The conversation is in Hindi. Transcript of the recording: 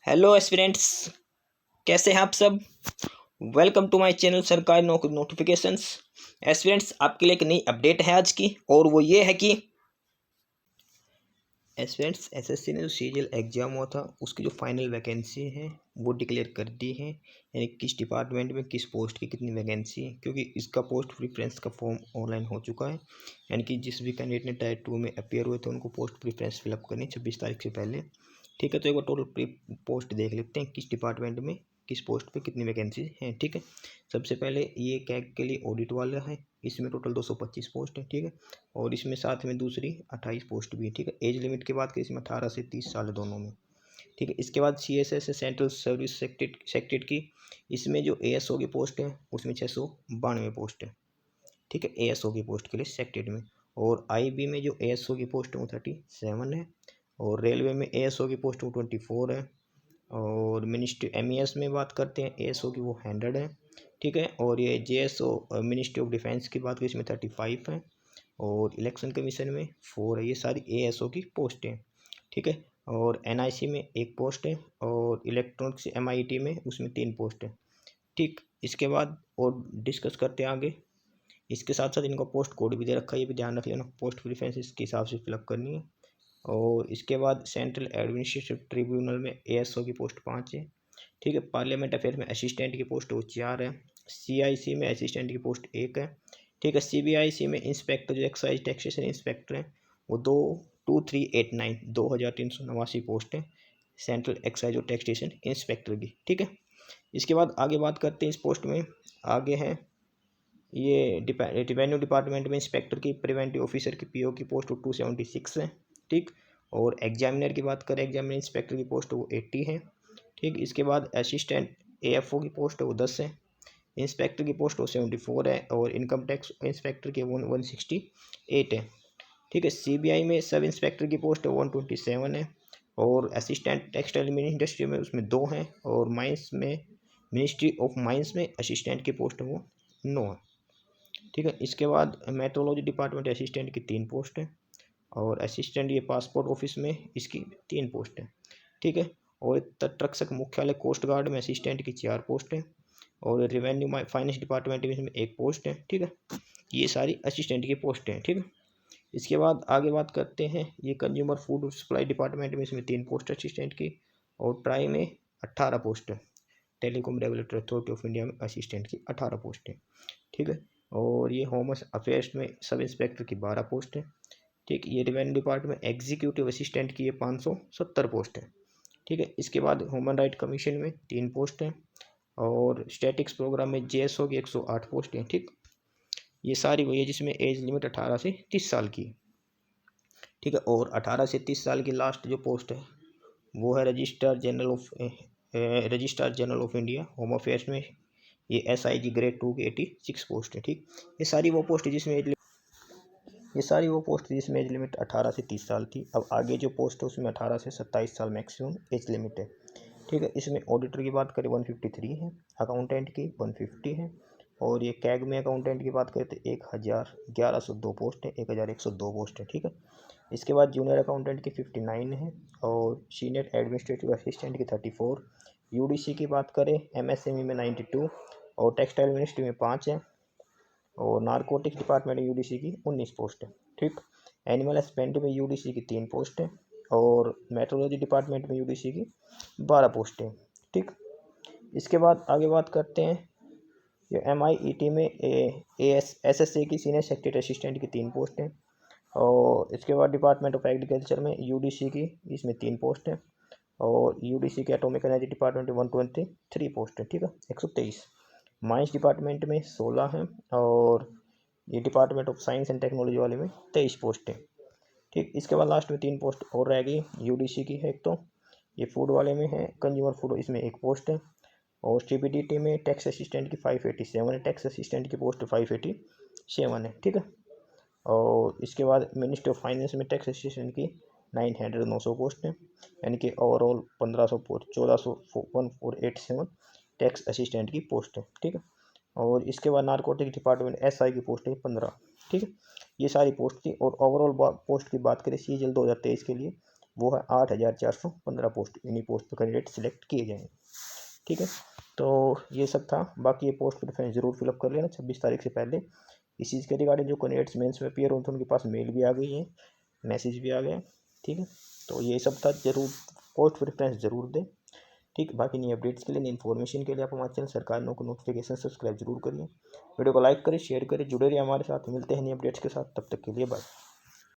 हेलो एस्पिरेंट्स, कैसे हैं आप सब। वेलकम टू माय चैनल सरकारी नौकरी नोटिफिकेशंस। एस्पिरेंट्स, आपके लिए एक नई अपडेट है आज की, और वो ये है कि एस्पिरेंट्स एसएससी ने जो सीरियल एग्जाम हुआ था उसकी जो फाइनल वैकेंसी है वो डिक्लेयर कर दी है। यानी किस डिपार्टमेंट में किस पोस्ट की कितनी वैकेंसी है, क्योंकि इसका पोस्ट प्रिफरेंस का फॉर्म ऑनलाइन हो चुका है। यानी कि जिस भी कैंडिडेट ने टायर 2 में अपेयर हुए थे उनको पोस्ट प्रिफरेंस फिलअप करनी 26 तारीख से पहले। ठीक है, तो एक बार टोटल पोस्ट देख लेते हैं किस डिपार्टमेंट में किस पोस्ट पे कितनी वैकेंसी है। ठीक है, सबसे पहले ये कैग के लिए ऑडिट वाला है, इसमें टोटल 225 पोस्ट है। ठीक है, और इसमें साथ में दूसरी 28 पोस्ट भी है। ठीक है, एज लिमिट की बात करें इसमें 18 से 30 साल है दोनों में। ठीक है, इसके बाद CSS है, सेंट्रल सर्विस सेक्रेटरी की, इसमें जो ASO की पोस्ट है उसमें 692 पोस्ट है। ठीक है, ASO की पोस्ट के लिए सेक्रेटरी में। और IB में जो ASO की पोस्ट है वो 37 है, और रेलवे में ASO की पोस्ट वो 24 है, और मिनिस्ट्री MES में बात करते हैं ASO की वो 100 है। ठीक है, और ये JSO मिनिस्ट्री ऑफ डिफेंस की बात करें इसमें 35 है, और इलेक्शन कमीशन में 4 है। ये सारी ASO की पोस्ट हैं। ठीक है, और NIC में 1 पोस्ट है, और इलेक्ट्रॉनिक्स MIT में उसमें 3 पोस्ट है। ठीक, इसके बाद और डिस्कस करते हैं आगे। इसके साथ साथ इनका पोस्ट कोड भी दे रखा है, ये भी ध्यान रख लेना, पोस्ट प्रेफरेंस इसके हिसाब से फिलअप करनी है। और इसके बाद सेंट्रल एडमिनिस्ट्रेटिव ट्रिब्यूनल में ASO की पोस्ट 5 है। ठीक है, पार्लियामेंट अफेयर में असिस्टेंट की पोस्ट वो 4 है। CIC में असिस्टेंट की पोस्ट 1 है। ठीक है, CBIC में इंस्पेक्टर जो एक्साइज टैक्सेशन इंस्पेक्टर है वो 2389 पोस्ट है, सेंट्रल एक्साइज और टैक्सेशन इंस्पेक्टर की। ठीक है, इसके बाद आगे बात करते हैं इस पोस्ट में। आगे है ये रेवेन्यू डिपार्टमेंट में इंस्पेक्टर की प्रिवेंटिव ऑफिसर की PO की पोस्ट 276 है। ठीक, और एग्जामिनर की बात करें, एग्जामिनर इंस्पेक्टर की पोस्ट वो 80 है। ठीक, इसके बाद असिस्टेंट AFO की पोस्ट वो 10 है, इंस्पेक्टर की पोस्ट वो 74 है, और इनकम टैक्स इंस्पेक्टर की 168 है। ठीक है, CBI में सब इंस्पेक्टर की पोस्ट 127 है, और असिस्टेंट टेक्सटाइल इंडस्ट्री में उसमें 2 हैं, और माइंस में मिनिस्ट्री ऑफ माइंस में असिस्टेंट की पोस्ट वो 9 है। ठीक है, इसके बाद मेट्रोलॉजी डिपार्टमेंट असिस्टेंट की 3 पोस्ट है, और असिस्टेंट ये पासपोर्ट ऑफिस में इसकी 3 पोस्ट है। ठीक है, और तटरक्षक मुख्यालय कोस्ट गार्ड में असिस्टेंट की 4 पोस्ट है, और रेवेन्यू फाइनेंस डिपार्टमेंट में इसमें 1 पोस्ट है। ठीक है, ये सारी असिस्टेंट की पोस्ट हैं। ठीक है, इसके बाद आगे बात करते हैं ये कंज्यूमर फूड सप्लाई डिपार्टमेंट में इसमें 3 पोस्ट असिस्टेंट की, और ट्राई में 18 पोस्ट है, telecom regulatory authority of India में असिस्टेंट की 18 पोस्ट है। ठीक है, और ये होम अफेयर्स में सब इंस्पेक्टर की 12 पोस्ट है। ठीक, ये रेवेन्यू डिपार्टमेंट एग्जीक्यूटिव असिस्टेंट की ये 570 पोस्ट है। ठीक है, इसके बाद ह्यूमन राइट कमीशन में 3 पोस्ट हैं, और स्टैटिक्स प्रोग्राम में JSO की 108 पोस्ट हैं। ठीक, ये सारी वही है जिसमें एज लिमिट 18 से 30 साल की। ठीक है, और 18 से 30 साल की लास्ट जो पोस्ट है वो है registrar general of India home affairs में, ये SIG ग्रेड 2 की 86 पोस्ट है। ठीक, ये सारी वो पोस्ट है जिसमें एज लिमिट 18 से 30 साल थी। अब आगे जो पोस्ट है उसमें 18 से 27 साल मैक्सिमम एज लिमिट है। ठीक है, इसमें ऑडिटर की बात करें 153 है, अकाउंटेंट की 150 है, और ये कैग में अकाउंटेंट की बात करें तो 1102 पोस्ट है, 1102 पोस्ट है। ठीक है, इसके बाद जूनियर अकाउंटेंट की 59 है, और सीनियर एडमिनिस्ट्रेटिव असिस्टेंट की 34। UDC की बात करें MSME में 92, और टेक्सटाइल मिनिस्ट्री में 5 है, और नारकोटिक्स डिपार्टमेंट में UDC की 19 पोस्ट है। ठीक, एनिमल हस्बेंड्री में UDC की 3 पोस्ट है, और मेट्रोलॉजी डिपार्टमेंट में UDC की 12 पोस्ट है। ठीक, इसके बाद आगे बात करते हैं ये MIET में SSA की सीनियर सेक्रेटरी असिस्टेंट की 3 पोस्ट हैं, और इसके बाद डिपार्टमेंट ऑफ एग्रीकल्चर में UDC की इसमें 3 पोस्ट है, और UDC के एटॉमिक एनर्जी डिपार्टमेंट में 123 पोस्ट है। ठीक है, 123। माइंस डिपार्टमेंट में 16 है, और ये department of science and technology वाले में 23 पोस्ट है। ठीक, इसके बाद लास्ट में 3 पोस्ट और रह गई UDC की है। एक तो ये फूड वाले में है, कंज्यूमर फूड, इसमें 1 पोस्ट है, और CBDT में टैक्स असिस्टेंट की 587 है, टैक्स असिस्टेंट की पोस्ट 587 है। ठीक है, और इसके बाद मिनिस्ट्री ऑफ फाइनेंस में टैक्स असिस्टेंट की 900 पोस्ट है, यानी कि ओवरऑल 1487 टैक्स असिस्टेंट की पोस्ट है। ठीक है, और इसके बाद नारकोटिक डिपार्टमेंट SI की पोस्ट है 15। ठीक है, ये सारी पोस्ट थी, और ओवरऑल पोस्ट की बात करें CGL 2023 के लिए वो है 8,415 पोस्ट। इन्हीं पोस्ट पर कैंडिडेट सिलेक्ट किए जाएंगे। ठीक है, तो ये सब था। बाकी ये पोस्ट प्रेफरेंस जरूर फिलअप कर लेना 26 तारीख से पहले। इस चीज़ के रिगार्डिंग जो कैंडिडेट्स मेंस में अपीयर होते हैं उनके पास मेल भी आ गई है, मैसेज भी आ गया। ठीक है, तो ये सब था, जरूर पोस्ट प्रेफरेंस जरूर दें। ठीक, बाकी नई अपडेट्स के लिए, नई इन्फॉर्मेशन के लिए आप हमारे चैनल सरकार को नोटिफिकेशन सब्सक्राइब जरूर करिए, वीडियो को लाइक करें, शेयर करें, जुड़े रहिए हमारे साथ। मिलते हैं नई अपडेट्स के साथ, तब तक के लिए बाय।